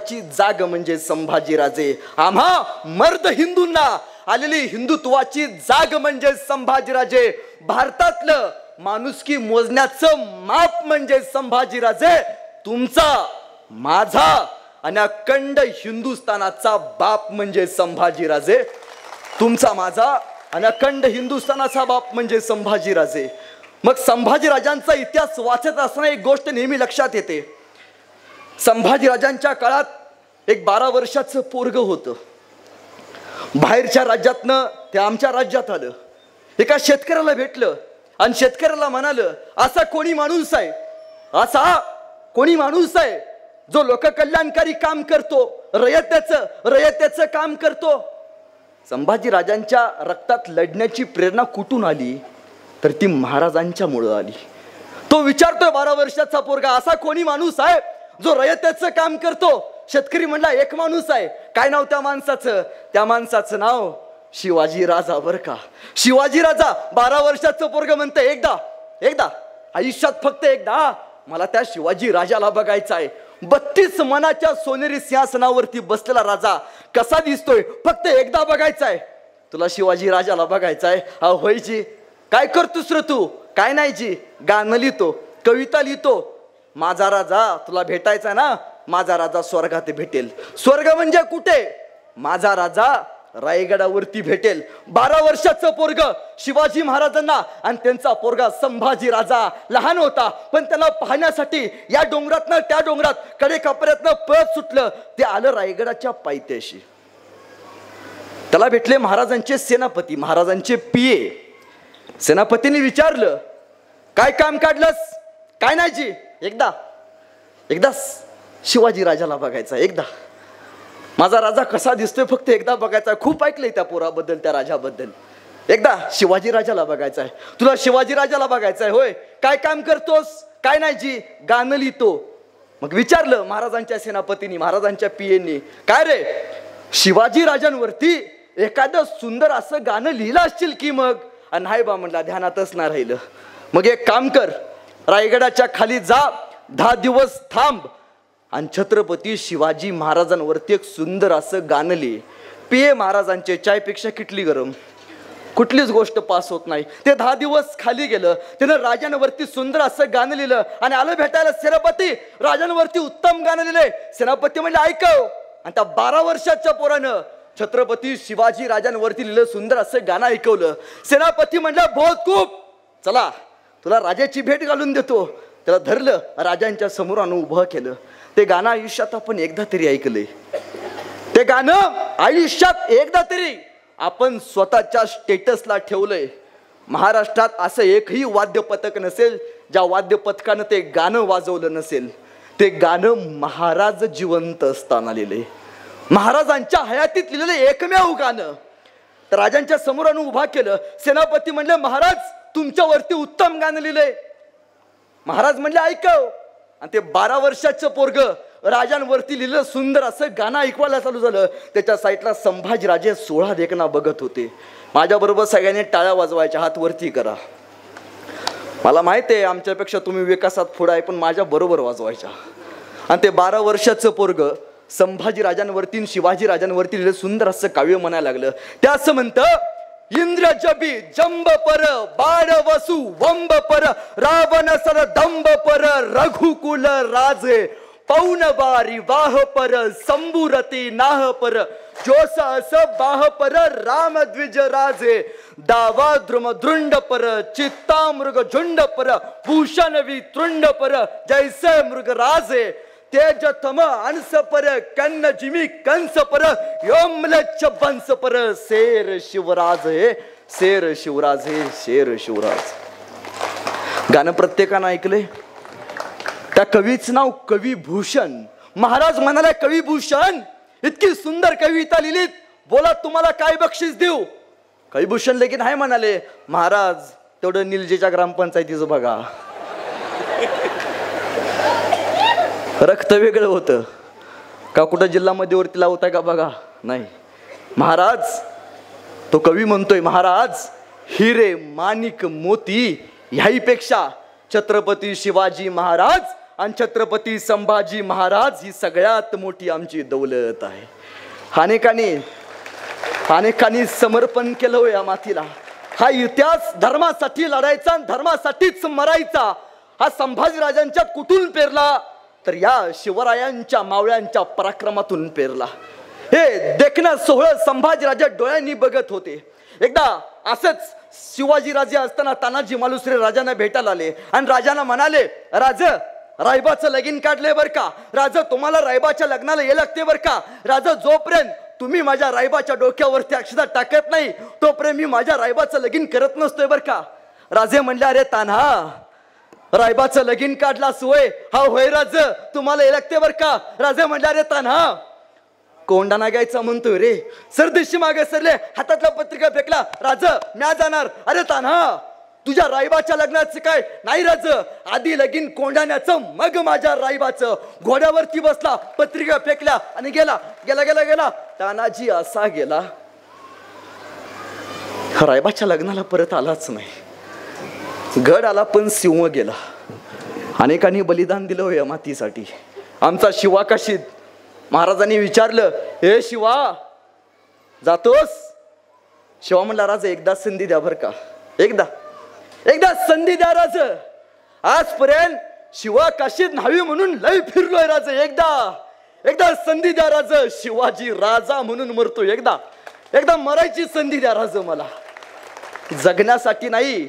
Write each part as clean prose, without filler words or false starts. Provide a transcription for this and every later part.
हिंदुत्वाची जाग म्हणजे संभाजीराजे. आम्हा मर्द हिंदूंना आलेली हिंदुत्वाची जाग म्हणजे संभाजीराजे. भारतातलं माणुसकी मोजण्याचं माप म्हणजे संभाजीराजे. तुमचा, माझा आणि अखंड हिंदुस्थानाचा बाप म्हणजे संभाजीराजे. तुमचा, माझा आणि अखंड हिंदुस्थानाचा बाप म्हणजे संभाजीराजे. मग संभाजीराजांचा इतिहास वाचत असताना एक गोष्ट नेहमी लक्षात येते. संभाजीराजांच्या काळात एक 12 वर्षाचं पोरग होतं. बाहेरच्या राज्यातनं ते आमच्या राज्यात आलं. एका शेतकऱ्याला भेटलं आणि शेतकऱ्याला म्हणालं, असा कोणी माणूस आहे, असा कोणी माणूस आहे जो लोककल्याणकारी काम करतो, रयतेचं काम करतो. संभाजीराजांच्या रक्तात लढण्याची प्रेरणा कुठून आली तर ती महाराजांच्यामुळे आली. तो विचारतोय 12 वर्षाचा पोरगा, असा कोणी माणूस आहे जो रयतेचं काम करतो. शेतकरी म्हणला, एक माणूस आहे. काय नाव त्या माणसाचं? त्या माणसाचं नाव शिवाजी राजा. बर का, शिवाजी राजा. 12 वर्षाचं पोरग म्हणतं, एकदा आयुष्यात फक्त एकदा मला त्या शिवाजी राजाला बघायचं आहे. 32 मनाच्या सोनेरी सिंहासनावरती बसलेला राजा कसा दिसतोय फक्त एकदा बघायचा आहे. तुला शिवाजी राजाला बघायचा आहे? होय जी. काय करतोस रे तू? काय नाही जी, गाणं लिहितो, कविता लिहितो. माझा राजा तुला भेटायचा ना? माझा राजा स्वर्गात भेटेल. स्वर्ग म्हणजे कुठे? माझा राजा रायगडावरती भेटेल. 12 वर्षाचं पोरग शिवाजी महाराजांना आणि त्यांचा पोरगा संभाजी राजा लहान होता, पण त्याला पाहण्यासाठी या डोंगरातनं त्या डोंगरात कडेकपऱ्यातनं पळत सुटलं. ते आलं रायगडाच्या पायथ्याशी. त्याला भेटले महाराजांचे सेनापती, महाराजांचे पिये. सेनापतींनी विचारलं, काय काम काढलंस? काय नाही जी, एकदा शिवाजी राजाला बघायचा. एकदा माझा राजा कसा दिसतोय फक्त एकदा बघायचा. खूप ऐकलंय त्या पोराबद्दल, त्या राजाबद्दल. एकदा शिवाजी राजाला बघायचा आहे. तुला शिवाजी राजाला बघायचा आहे? होय. काय काम करतोस? काय नाही जी, गाणं लिहितो. मग विचारलं महाराजांच्या सेनापतींनी, महाराजांच्या पियेंनी, काय रे शिवाजी राजांवरती एखादं सुंदर असं गाणं लिहिलं असशील की? मग नाही बा म्हणला, ध्यानातच नाही राहिलं. मग एक काम कर, रायगडाच्या खाली जा, 10 दिवस थांब आणि छत्रपती शिवाजी महाराजांवरती एक सुंदर असं गाणं लिहि. पिये महाराजांचे चायपेक्षा किटली गरम, कुठलीच गोष्ट पास होत नाही. ते 10 दिवस खाली गेलं. त्यानं राजांवरती सुंदर असं गाणं लिहिलं आणि आलं भेटायला सेनापती. राजांवरती उत्तम गाणं लिहिलंय. सेनापती म्हणले, ऐकव. आणि त्या 12 वर्षाच्या पोरानं छत्रपती शिवाजी राजांवरती लिहिलं सुंदर असं गाणं ऐकवलं. सेनापती म्हणला, बहुत खूप, चला तुला राजाची भेट घालून देतो. त्याला धरलं, राजांच्या समोर आणून उभं केलं. ते गाणं आयुष्यात आपण एकदा तरी ऐकलंय. ते गाणं आयुष्यात एकदा तरी आपण स्वतःच्या स्टेटसला ठेवलंय. महाराष्ट्रात असं एकही वाद्यपथक नसेल ज्या वाद्यपथकानं ते गाणं वाजवलं नसेल. ते गाणं महाराज जिवंत असताना लिहिलंय, महाराजांच्या हयातीत लिहिलेलं एकमेव गाणं. तर राजांच्या समोर आणून उभा केलं. सेनापती म्हणले, महाराज तुमच्यावरती उत्तम गाणं लिहिलंय. महाराज म्हणले, ऐकव. आणि ते 12 वर्षाचं पोरग राजांवरती लिहिलं सुंदर असं गाणं ऐकवायला चालू झालं. त्याच्या साईडला संभाजीराजे 16 देखना बघत होते. माझ्याबरोबर सगळ्यांनी टाळ्या वाजवायच्या, हात वरती करा. मला माहिती आहे आमच्यापेक्षा तुम्ही विकासात पुढे आहे, पण माझ्या बरोबर वाजवायच्या. आणि ते 12 वर्षाचं पोरग संभाजी राजांवरती शिवाजी राजांवरती लिहिलं सुंदर असं काव्य म्हणायला लागलं. ते असं म्हणतं, इंद्र जबी जंब पर, बाण वसु वंब पर, रावण सर दंब पर, रघुकुल राजे पौन बारी वाह पर, संबुरती नाह पर, जोस अस बाह पर, राम द्विज राजे, दावा द्रुम दृंड पर, चित्ता मृग झुंड पर, भूषण वितृंड पर, जैसे मृग राजे, तेज तम अंश पर, कन्न जिमी कंस पर, योमलच बंस पर, शेर शिवराज हे, शेर शिवराज हे, शेर शिवराज. गाणं प्रत्येकानं ऐकलंय. त्या कवीचं नाव कविभूषण. महाराज म्हणाले, कविभूषण इतकी सुंदर कविता लिहिलीत, बोला तुम्हाला काय बक्षीस देऊ? कविभूषण लेकिन हाय म्हणाले, महाराज तेवढं निलजेच्या ग्रामपंचायतीचं बघा. रक्त वेगळं होतं का? कुठं जिल्हा मध्यवर्ती लावताय का बघा. नाही, महाराज तो कवी म्हणतोय, महाराज हिरे माणिक मोती ह्याहीपेक्षा छत्रपती शिवाजी महाराज आणि छत्रपती संभाजी महाराज ही सगळ्यात मोठी आमची दौलत आहे. अनेकांनी समर्पण केलं या मातीला. हा इतिहास धर्मासाठी लढायचा, धर्मासाठीच मरायचा. हा संभाजीराजांच्या कुठून पेरला तर या शिवरायांच्या मावळ्यांच्या पराक्रमातून पेरला. हे देखणं सोहळं संभाजीराजा डोळ्यांनी बघत होते. एकदा असंच शिवाजीराजे असताना तानाजी मालुसरे राजांना भेटायला आले आणि राजांना म्हणाले, राज रायबाचं लगीन काढले बर का. राजा तुम्हाला रायबाच्या लग्नाला ये लागते बर का. राजा जोपर्यंत तुम्ही माझ्या रायबाच्या डोक्यावरती अक्षता टाकत नाही तोपर्यंत मी माझ्या रायबाचं लगीन करत नसतोय बर का. राजे म्हणले, अरे तान्हा रायबाचं लगीन काढला सोय. हा होय राज तुम्हाला ये लागते बर का. राजे म्हणले, अरे तान्हा कोंडाणा घ्यायचा म्हणतोय रे. सरदेशी मागे सरले, हातातला पत्रिका फेकला. राज म्या जाणार. अरे तान्हा तुझ्या रायबाच्या लग्नाचं काय नाही राज, आधी लगीन कोंडाण्याचं मग माझ्या रायबाचं. घोड्यावरती बसला, पत्रिका फेकल्या आणि गेला गेला गेला गेला. तानाजी असा गेला, रायबाच्या लग्नाला परत आलाच नाही. गड आला पण सिंह गेला. अनेकांनी बलिदान दिलं या मातीसाठी. आमचा शिवा काशीद महाराजांनी विचारलं, हे शिवा जातोस. शिवा म्हणला, राजा एकदा संधी द्या बर का. एकदा संधी द्या राज. आजपर्यंत शिवा काशीद न्हावी म्हणून लय फिरलोय राज. एकदा संधी द्या राज. शिवाजी राजा म्हणून मरतो. एकदा मरायची संधी द्या राज मला. जगण्यासाठी नाही,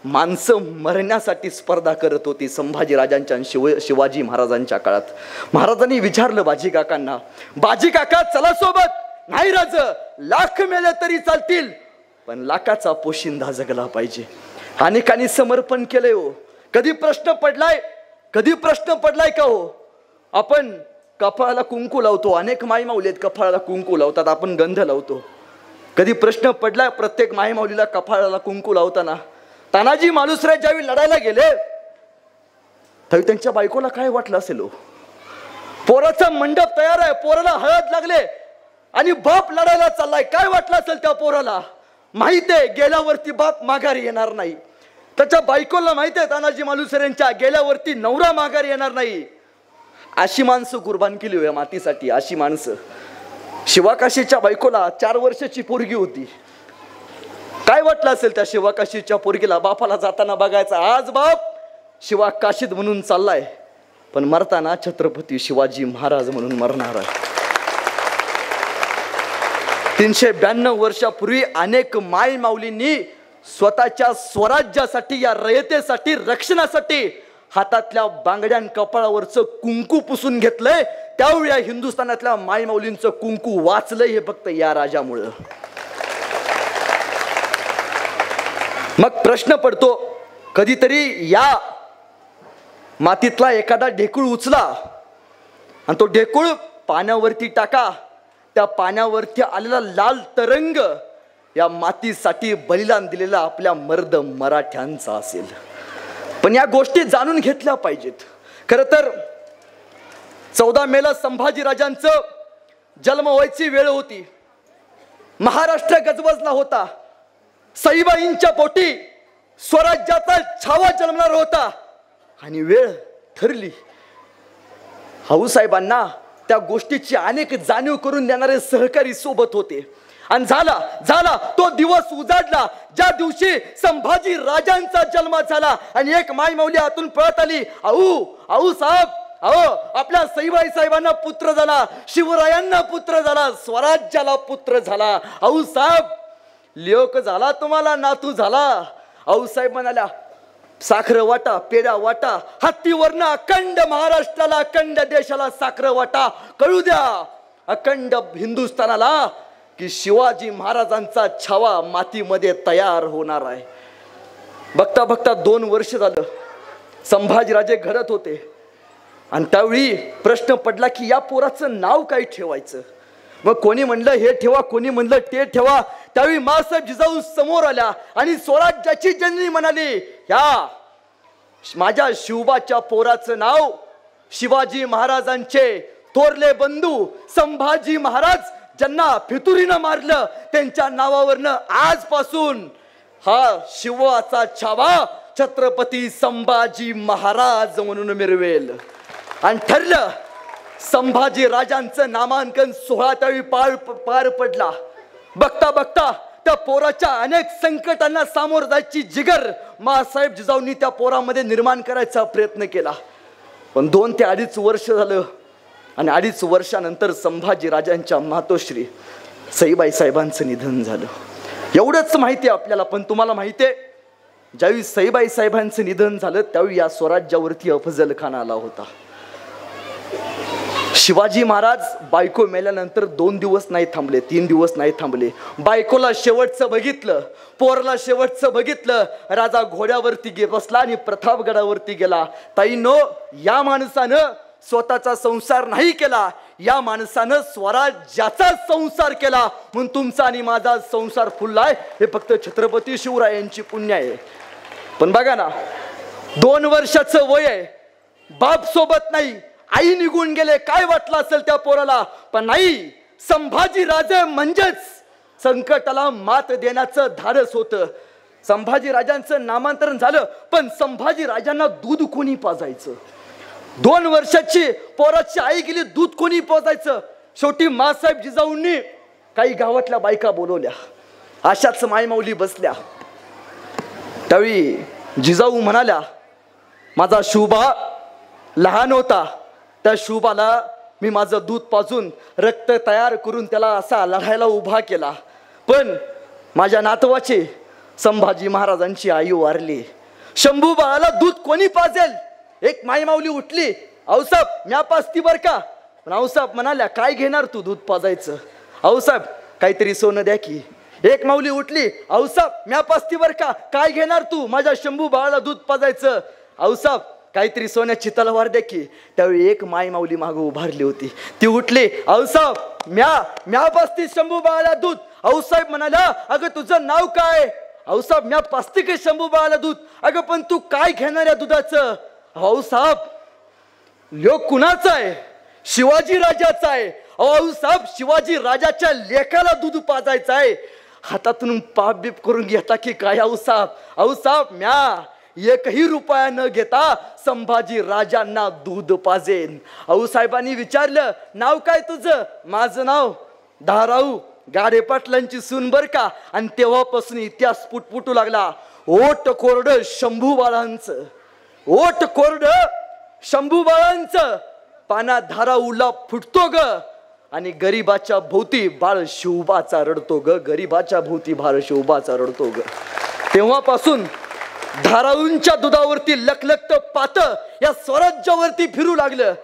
माणसं मरण्यासाठी स्पर्धा करत होती संभाजी राजांच्या आणि शिवाजी महाराजांच्या काळात. महाराजांनी विचारलं बाजी काकांना, बाजी काका चला सोबत. नाही राज, लाख मेले तरी चालतील पण लाखाचा पोशिंदा जगला पाहिजे. अनेकांनी समर्पण केलंय हो. कधी प्रश्न पडलाय का हो. आपण कपाळाला कुंकू लावतो, अनेक माईमाऊली आहेत कपाळाला कुंकू लावतात, आपण गंध लावतो. कधी प्रश्न पडलाय प्रत्येक माईमाऊलीला कपाळाला कुंकू लावताना. तानाजी मालुसरे ज्यावेळी लढायला गेले त्यावेळी त्यांच्या बायकोला काय वाटलं असेल हो. पोराचा मंडप तयार आहे, पोराला हळद लागले आणि बाप लढायला चाललाय. काय वाटलं असेल त्या पोराला. माहित आहे गेल्यावरती बाप माघारी येणार नाही. त्याच्या बायकोला माहित आहे तानाजी मालुसरेंच्या गेल्यावरती नवरा माघारी येणार नाही. अशी माणसं कुर्बान केली हो या मातीसाठी. अशी माणसं. शिवाकाशीच्या बायकोला 4 वर्षाची पोरगी होती. काय वाटलं असेल त्या शिवाकाशीच्या पोरगीला. बापाला जाताना बघायचा, आज बाप शिवाकाशीत म्हणून चाललाय पण मरताना छत्रपती शिवाजी महाराज म्हणून मरणार आहे. 392 वर्षापूर्वी अनेक माय माऊलींनी स्वतःच्या स्वराज्यासाठी, या रयतेसाठी, रक्षणासाठी हातातल्या बांगड्यान कपाळावरचं कुंकू पुसून घेतलंय. त्यावेळी या हिंदुस्थानातल्या माय माऊलींचं कुंकू वाचलंय हे फक्त या राजामुळं. मग प्रश्न पडतो, कधीतरी या मातीतला एखादा ढेकूळ उचला आणि तो ढेकूळ पाण्यावरती टाका. त्या पाण्यावरती आलेला लाल तरंग या मातीसाठी बलिदान दिलेला आपल्या मर्द मराठ्यांचा असेल. पण या गोष्टी जाणून घेतल्या पाहिजेत. खरं तर 14 मेला संभाजीराजांचं जन्म व्हायची वेळ होती. महाराष्ट्र गजबजला होता. सईबाईंच्या पोटी स्वराज्याचा छावा जन्मणार होता आणि वेळ ठरली. हाऊसाहेबांना त्या गोष्टीची अनेक जाणीव करून देणारे सहकारी सोबत होते. आणि झाला तो दिवस उजाडला ज्या दिवशी संभाजी राजांचा जन्म झाला. आणि एक माय माऊली आतून पळत आली, आऊ साहेब, आपल्या सईबाई साहेबांना पुत्र झाला, शिवरायांना पुत्र झाला, स्वराज्याला पुत्र झाला. आऊ साहेब, लेक झाला तुम्हाला, नातू झाला. आऊ साहेब म्हणाल्या, साखर वाटा, पेढा वाटा, हत्तीवरनं अखंड महाराष्ट्राला, अखंड देशाला साखर वाटा. कळू द्या अखंड हिंदुस्थानाला की शिवाजी महाराजांचा छावा मातीमध्ये तयार होणार आहे. बघता बघता 2 वर्ष झालं संभाजीराजे घडत होते. आणि त्यावेळी प्रश्न पडला की या पोराचं नाव काय ठेवायचं. मग कोणी म्हणलं हे ठेवा, कोणी म्हणलं ते ठेवा. त्यावेळी मासाहेब जिजाऊ समोर आल्या आणि स्वराज्याची जननी म्हणाली, ह्या माझ्या शिवबाच्या पोराचं नाव शिवाजी महाराजांचे थोरले बंधू संभाजी महाराज ज्यांना फितुरीनं मारलं त्यांच्या नावावरनं आजपासून हा शिवाचा छावा छत्रपती संभाजी महाराज म्हणून मिरवेल. आणि ठरलं, संभाजी राजांचं नामांकन सोहळा त्यावेळी पार पडला. बघता बघता त्या पोराच्या अनेक संकटांना सामोर जायची जिगर माँसाहेब जिजाऊंनी त्या पोरामध्ये निर्माण करायचा प्रयत्न केला. पण 2 ते 2.5 वर्ष झालं आणि 2.5 वर्षानंतर संभाजी राजांच्या मातोश्री सईबाई साहेबांचं निधन झालं. एवढंच माहिती आहे आपल्याला. पण तुम्हाला माहिती आहे, ज्यावेळी सईबाई साहेबांचं निधन झालं त्यावेळी या स्वराज्यावरती अफजल खान आला होता. शिवाजी महाराज बायको मेल्यानंतर 2 दिवस नाही थांबले, 3 दिवस नाही थांबले. बायकोला शेवटचं बघितलं, पोरला शेवटचं बघितलं. राजा घोड्यावरती बसला आणि प्रतापगडावरती गेला. ताईंनो, या माणसानं स्वतःचा संसार नाही केला, या माणसानं स्वराज्याचा संसार केला. म्हणून तुमचा आणि माझा संसार फुललाय हे फक्त छत्रपती शिवरायांची पुण्य आहे. पण बघा ना, 2 वर्षाचं वय आहे, बाप सोबत नाही, आई निघून गेले. काय वाटलं असेल त्या पोराला? पण नाही, संभाजी राजे म्हणजेच संकटाला मात देण्याचं धाडस होतं. संभाजी राजांचं नामांतरण झालं, पण संभाजी राजांना दूध कोणी पाजायचं? 2 वर्षाची पोराची आई गेली, दूध कोणी पाजायचं? शेवटी माँसाहेब जिजाऊंनी काही गावातल्या बायका बोलवल्या. अशाच मायमाऊली बसल्या. त्यावेळी जिजाऊ म्हणाल्या, माझा शुभा लहान होता, त्या शुभाला मी माझं दूध पाजून रक्त तयार करून त्याला असा लढायला उभा केला. पण माझ्या नातवाचे संभाजी महाराजांची आई वारली. शंभू बाळाला दूध कोणी पाजेल? एक मायमाऊली उठली, आऊसाहेब म्या पाजती बर का. पण आऊसाहेब म्हणाल्या, काय घेणार तू दूध पाजायचं? आऊसाहेब काहीतरी सोनं द्या की. एक माऊली उठली, आऊसाहेब म्या पाजती बर का, काय घेणार तू माझ्या शंभू बाळाला दूध पाजायचं? आऊसाहेब काहीतरी सोन्याची तलवार द्या की. त्यावेळी एक माय माऊली मागं उभारली होती, ती उठली, आऊसाहेब म्या पाजती शंभू बाळाला दूध. आऊसाहेब म्हणाला, अगं तुझं नाव काय? आऊसाहेब म्या पाजती की शंभू बाळाला दूध. अगं पण तू काय घेणार या दुधाचं? आऊसाहेब लोक कुणाचा आहे? शिवाजी राजाचा आहे. आऊसाहेब शिवाजी राजाच्या लेकाला दूध पाजायचं आहे. हातातून पाप बीप करून घेता की काय आऊसाहेब? आऊसाहेब म्या 1ही रुपया न घेता संभाजी राजांना दूध पाजेन. आऊसाहेबांनी विचारलं, नाव काय तुझं? माझं नाव धाराऊ गाडे पाटलांची सून बर का. आणि तेव्हापासून इतिहास पुटपुटू लागला. ओट कोरड शंभू बाळांचं, ओट कोरड शंभू बाळांचं, पाना धाराऊला फुटतो ग आणि गरीबाच्या भोवती बाळ शिवबाचा रडतो ग, गरीबाच्या भोवती बाळ शिवबाचा रडतो ग. तेव्हापासून धाराऊंच्या दुधावरती लखलखत पात या स्वराज्यावरती फिरू लागलं.